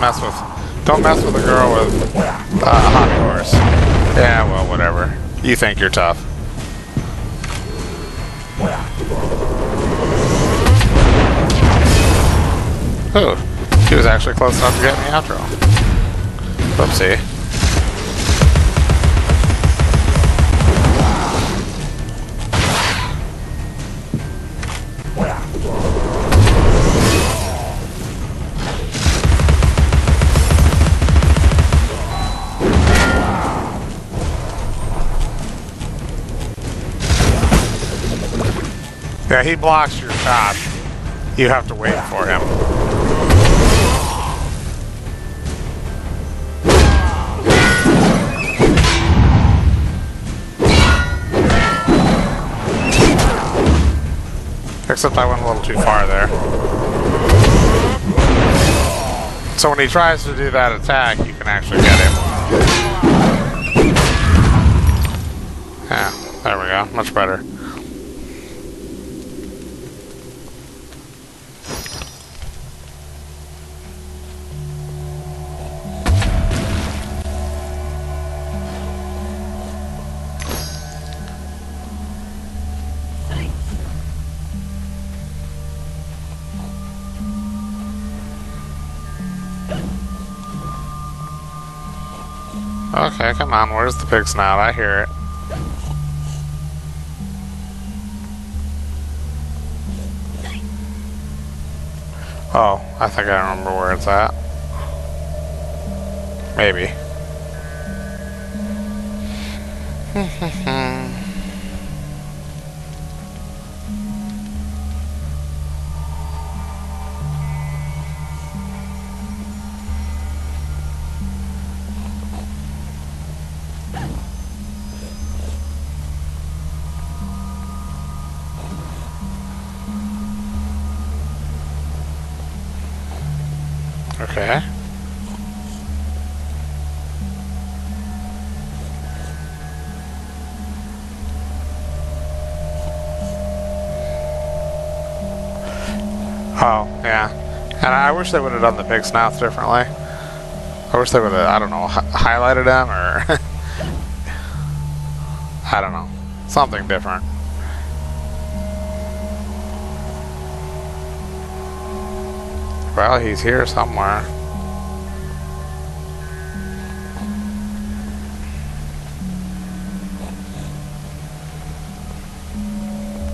don't mess with a girl with a hobby horse. Yeah, well, whatever. You think you're tough. Ooh, he was actually close enough to get me after all. Whoopsie. Yeah, he blocks your shot. You have to wait for him. Except I went a little too far there. So when he tries to do that attack, you can actually get him. Yeah, there we go. Much better. Okay, come on, where's the pig snout? I hear it. Oh, I think I remember where it's at. Maybe. Okay. Oh, yeah. And I wish they would have done the big snouts differently. I wish they would have, I don't know, highlighted them or... I don't know. Something different. Well, he's here somewhere.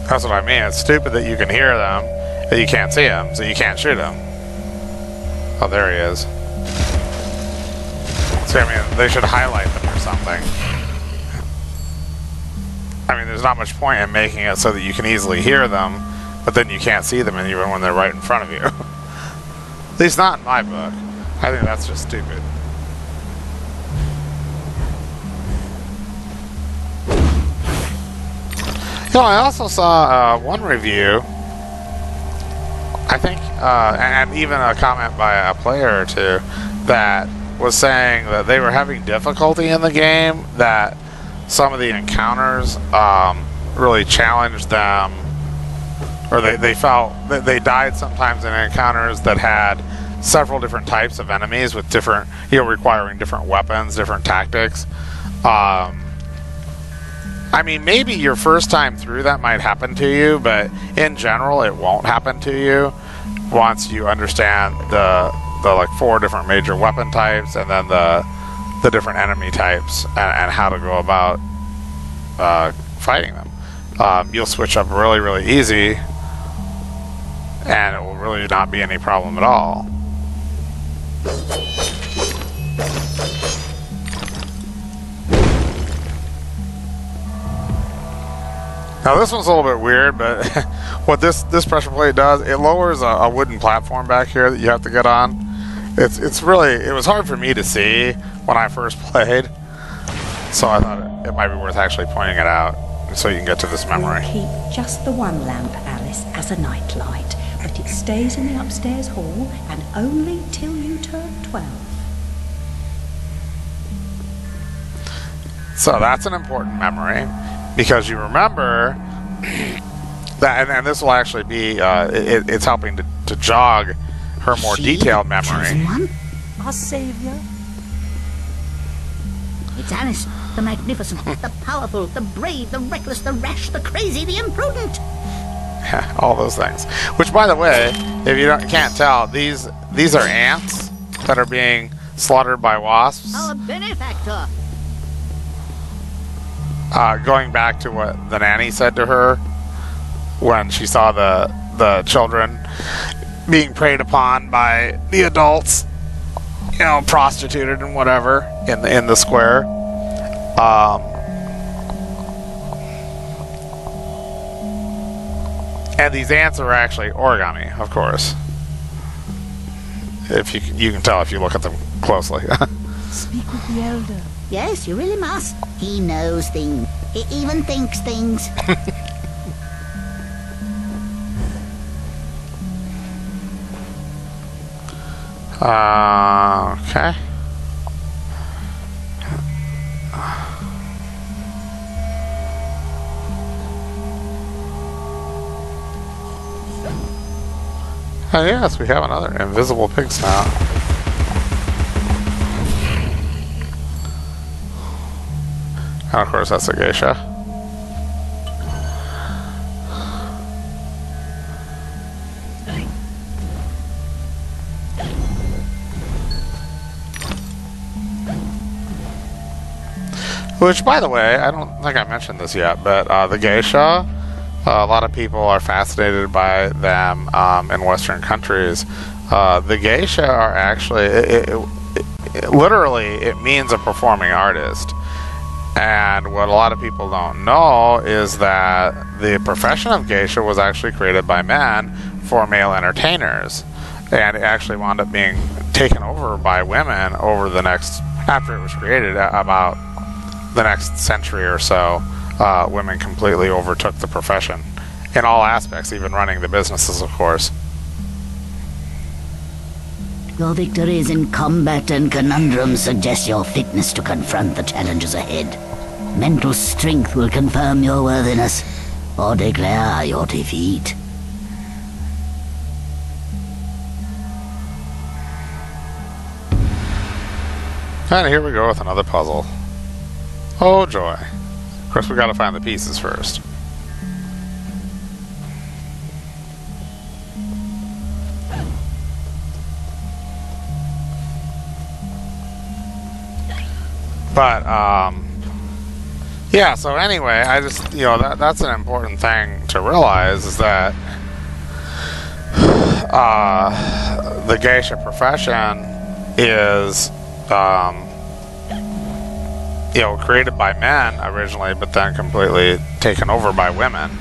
That's what I mean. It's stupid that you can hear them, but you can't see them, so you can't shoot them. Oh, there he is. So, I mean, they should highlight them or something. I mean, there's not much point in making it so that you can easily hear them, but then you can't see them even when they're right in front of you. At least not in my book. I think that's just stupid. You know, I also saw one review, I think, and even a comment by a player or two, that was saying that they were having difficulty in the game, that some of the encounters really challenged them, or they felt that they died sometimes in encounters that had several different types of enemies with different, you know, requiring different weapons, different tactics. I mean, maybe your first time through that might happen to you, but in general, it won't happen to you once you understand the like 4 different major weapon types and then the different enemy types and how to go about fighting them. You'll switch up really, really easy, and it will really not be any problem at all. Now this one's a little bit weird, but what this pressure plate does, it lowers a wooden platform back here that you have to get on. It's really, it was hard for me to see when I first played, so I thought it might be worth actually pointing it out so you can get to this memory. We'll keep just the one lamp, Alice, as a night light, but it stays in the upstairs hall and only till you turn 12. So that's an important memory, because you remember that, and this will actually be, it's helping to jog her more detailed memory. our savior? It's Alice, the magnificent, the powerful, the brave, the reckless, the rash, the crazy, the imprudent. Yeah, all those things. Which, by the way, if you can't tell, these are ants that are being slaughtered by wasps. Our benefactor. Going back to what the nanny said to her when she saw the children being preyed upon by the adults, you know, prostituted and whatever in the square. And these ants are actually origami, of course. If you can tell if you look at them closely. Speak with the elder. Yes, you really must. He knows things. He even thinks things. Okay. Oh yes, we have another invisible pig snout. And of course that's a geisha. Which, by the way, I don't think I mentioned this yet, but the geisha, a lot of people are fascinated by them in Western countries. The geisha are actually, literally, it means a performing artist. And what a lot of people don't know is that the profession of geisha was actually created by men for male entertainers. And it actually wound up being taken over by women over the next, after it was created, about the next century or so. Women completely overtook the profession in all aspects, even running the businesses, of course. Your victories in combat and conundrums suggest your fitness to confront the challenges ahead. Mental strength will confirm your worthiness or declare your defeat. And here we go with another puzzle. Oh joy. Of course, we gotta find the pieces first. But, yeah, so anyway, I just, you know, that's an important thing to realize, is that the geisha profession is, you know, created by men originally, but then completely taken over by women.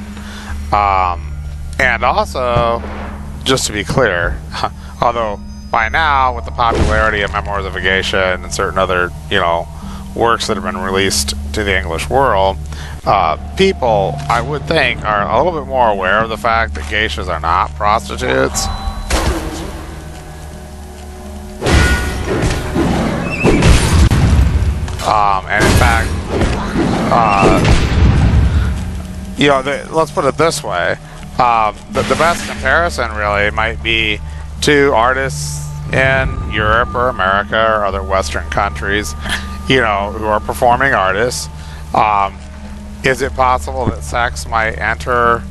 And also, just to be clear, although by now, with the popularity of Memoirs of a Geisha and certain other, you know, works that have been released to the English world, people, I would think, are a little bit more aware of the fact that geishas are not prostitutes. And in fact, you know, let's put it this way, the best comparison really might be to artists in Europe or America or other Western countries, you know, who are performing artists. Is it possible that sex might enter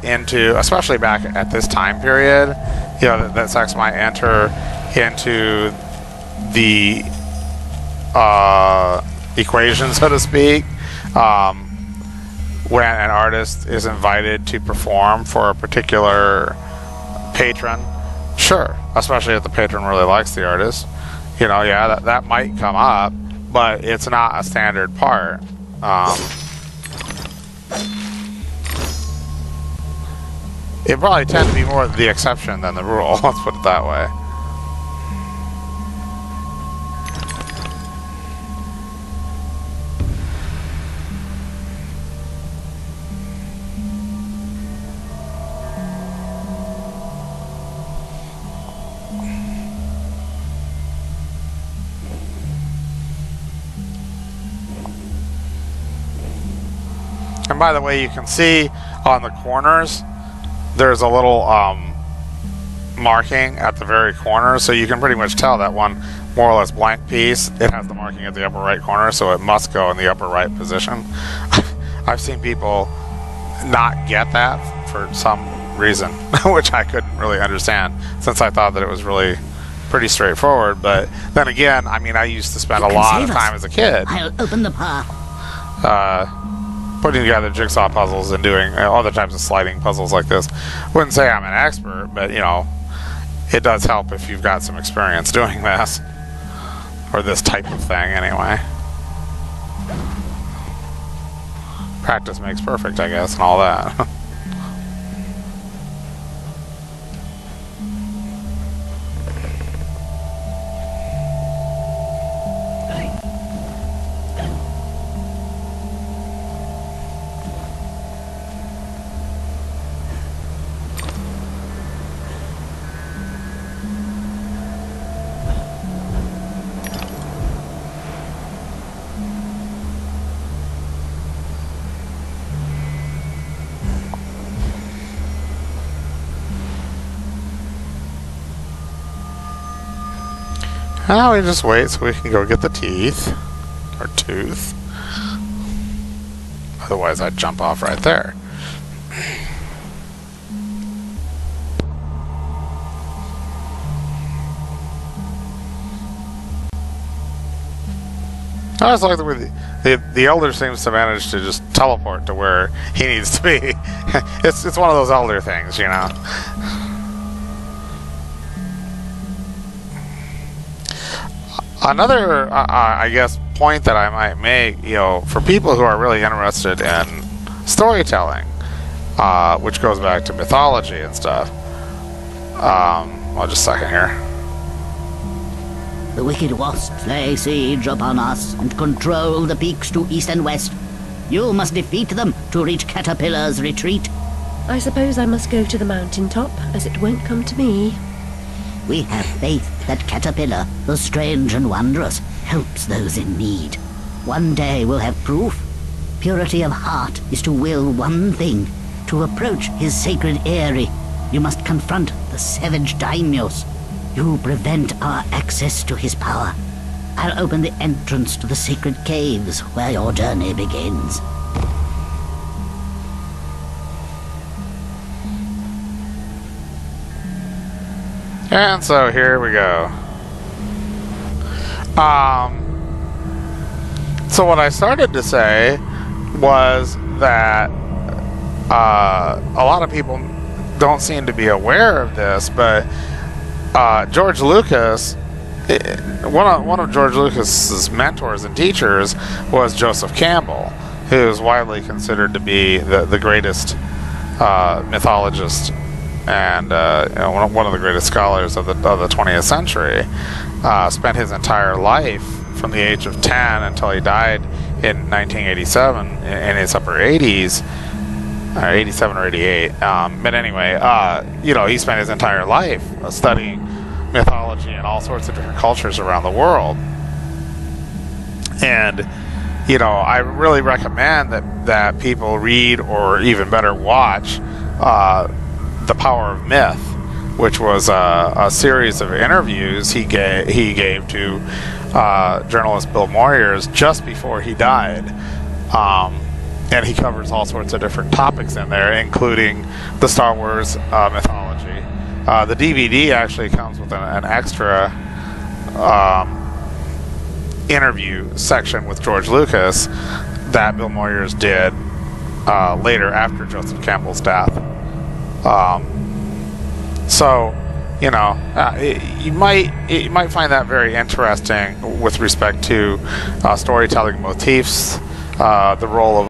into, especially back at this time period, you know, that sex might enter into the equation, so to speak, when an artist is invited to perform for a particular patron? Sure, especially if the patron really likes the artist. You know, yeah, that might come up, but it's not a standard part. It probably tends to be more the exception than the rule, let's put it that way. And by the way, you can see on the corners there's a little marking at the very corner, so you can pretty much tell that one more or less blank piece, it has the marking at the upper right corner, so it must go in the upper right position. I've seen people not get that for some reason, which I couldn't really understand, since I thought that it was really pretty straightforward. But then again, I mean, I used to spend a lot of time as a kid I'll open the path. putting together jigsaw puzzles and doing other types of sliding puzzles like this. Wouldn't say I'm an expert, but you know, it does help if you've got some experience doing this, or this type of thing anyway. Practice makes perfect, I guess, and all that. Now we just wait so we can go get the teeth, or tooth. Otherwise I'd jump off right there. I just like the way the elder seems to manage to just teleport to where he needs to be. It's one of those elder things, you know. Another, I guess, point that I might make, you know, for people who are really interested in storytelling, which goes back to mythology and stuff. Well, just a second here. The wicked wasps lay siege upon us and control the peaks to east and west. You must defeat them to reach Caterpillar's retreat. I suppose I must go to the mountaintop, as it won't come to me. We have faith that Caterpillar, the strange and wondrous, helps those in need. One day we'll have proof. Purity of heart is to will one thing, to approach his sacred eyrie. You must confront the savage daimyos. You prevent our access to his power. I'll open the entrance to the sacred caves where your journey begins. And so here we go. So what I started to say was that a lot of people don't seem to be aware of this, but George Lucas, one of George Lucas's mentors and teachers was Joseph Campbell, who is widely considered to be the greatest mythologist and you know, one of the greatest scholars of the 20th century. Spent his entire life from the age of 10 until he died in 1987 in his upper 80s, 87 or 88. But anyway, you know, he spent his entire life studying mythology and all sorts of different cultures around the world. And you know, I really recommend that people read, or even better, watch The Power of Myth, which was a series of interviews he gave to journalist Bill Moyers just before he died, and he covers all sorts of different topics in there, including the Star Wars mythology. The DVD actually comes with an extra interview section with George Lucas that Bill Moyers did later after Joseph Campbell's death. So, you know, you might find that very interesting with respect to storytelling motifs, the role of